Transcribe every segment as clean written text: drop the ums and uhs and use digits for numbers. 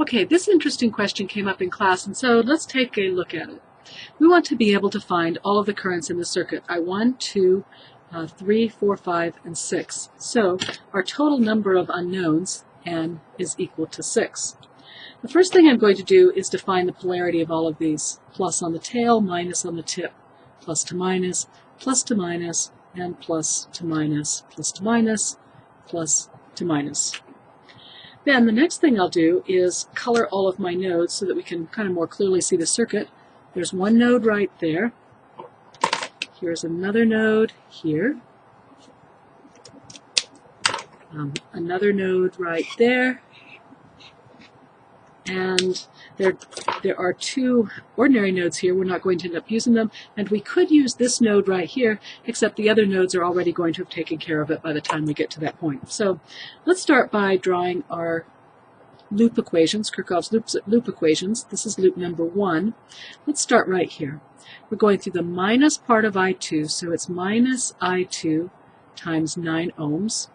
Okay, this interesting question came up in class, and so let's take a look at it. We want to be able to find all of the currents in the circuit, I1, 2, 3, 4, 5, and 6. So our total number of unknowns, n, is equal to 6. The first thing I'm going to do is define the polarity of all of these. Plus on the tail, minus on the tip. Plus to minus, and plus to minus, plus to minus, plus to minus. Then the next thing I'll do is color all of my nodes so that we can kind of more clearly see the circuit. There's one node right there. Here's another node here. Another node right there. And there are two ordinary nodes here. We're not going to end up using them. And we could use this node right here, except the other nodes are already going to have taken care of it by the time we get to that point. So let's start by drawing our loop equations, Kirchhoff's loop equations. This is loop number 1. Let's start right here. We're going through the minus part of I2, so it's minus I2 times 9 ohms,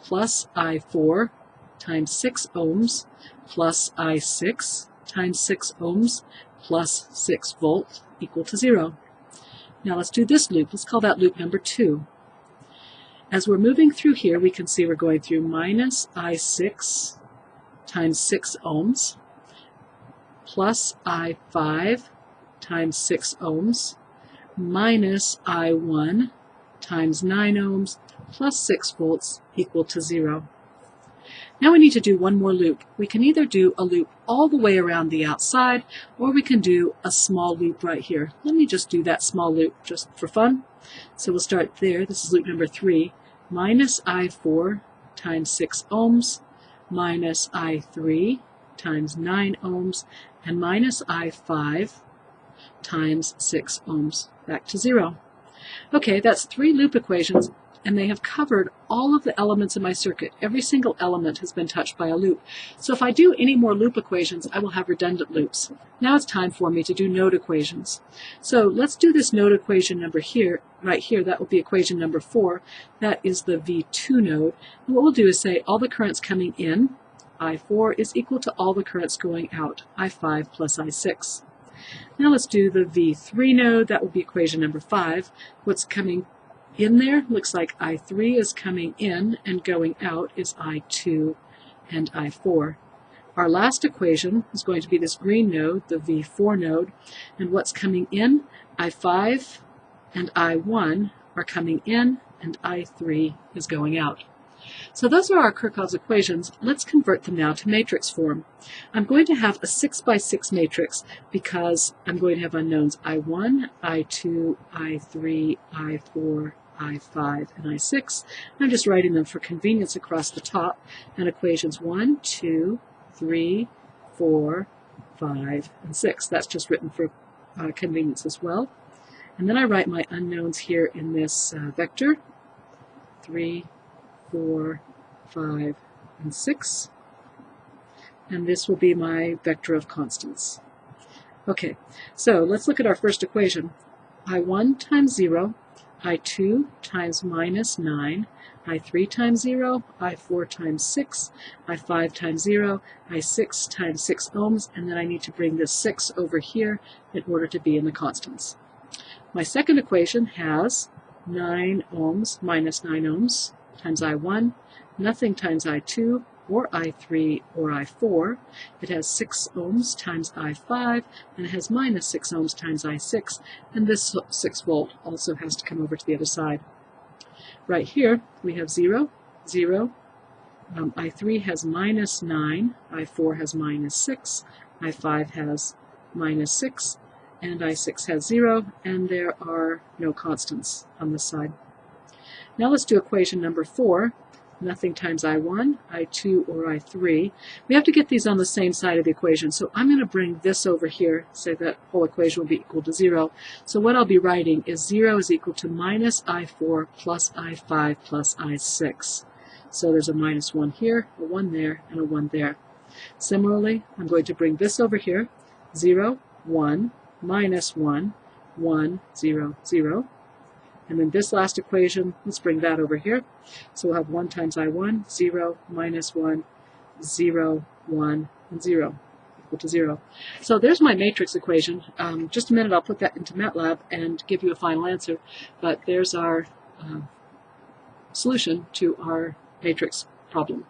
plus I4 times 6 ohms, plus I6 times 6 ohms, plus 6 volts equal to 0. Now let's do this loop. Let's call that loop number 2. As we're moving through here, we can see we're going through minus I6 times 6 ohms, plus I5 times 6 ohms, minus I1 times 9 ohms, plus 6 volts equal to 0. Now we need to do one more loop. We can either do a loop all the way around the outside, or we can do a small loop right here. Let me just do that small loop just for fun. So we'll start there. This is loop number 3. Minus I4 times 6 ohms, minus I3 times 9 ohms, and minus I5 times 6 ohms, back to 0. Okay, that's 3 loop equations, and they have covered all of the elements in my circuit. Every single element has been touched by a loop. So if I do any more loop equations, I will have redundant loops. Now it's time for me to do node equations. So let's do this node equation number here, right here. That will be equation number 4. That is the V2 node. And what we'll do is say all the currents coming in, I4, is equal to all the currents going out, I5 plus I6. Now let's do the V3 node. That will be equation number 5. What's coming in there looks like I3 is coming in, and going out is I2 and I4. Our last equation is going to be this green node, the V4 node, and what's coming in, I5 and I1 are coming in, and I3 is going out. So those are our Kirchhoff's equations. Let's convert them now to matrix form. I'm going to have a 6 by 6 matrix because I'm going to have unknowns I1, I2, I3, I4, I5, and I6. I'm just writing them for convenience across the top. And equations 1, 2, 3, 4, 5, and 6. That's just written for convenience as well. And then I write my unknowns here in this vector, 3, 4, 5, and 6. And this will be my vector of constants. Okay, so let's look at our first equation. I1 times 0, I2 times minus 9, I3 times 0, I4 times 6, I5 times 0, I6 times 6 ohms, and then I need to bring this 6 over here in order to be in the constants. My second equation has 9 ohms minus 9 ohms times I1, nothing times I2 or I3 or I4. It has 6 ohms times I5, and it has minus 6 ohms times I6, and this 6 volt also has to come over to the other side. Right here we have 0, 0, I3 has minus 9, I4 has minus 6, I5 has minus 6, and I6 has 0, and there are no constants on this side. Now let's do equation number 4. Nothing times I1, I2, or I3. We have to get these on the same side of the equation, so I'm going to bring this over here, say that whole equation will be equal to 0. So what I'll be writing is 0 is equal to minus I4 plus I5 plus I6. So there's a minus 1 here, a 1 there, and a 1 there. Similarly, I'm going to bring this over here, 0, 1, minus 1, 1, 0, 0. And then this last equation, let's bring that over here. So we'll have 1 times I1, 0, minus 1, 0, 1, and 0. equal to 0. So there's my matrix equation. Just a minute, I'll put that into MATLAB and give you a final answer. But there's our solution to our matrix problem.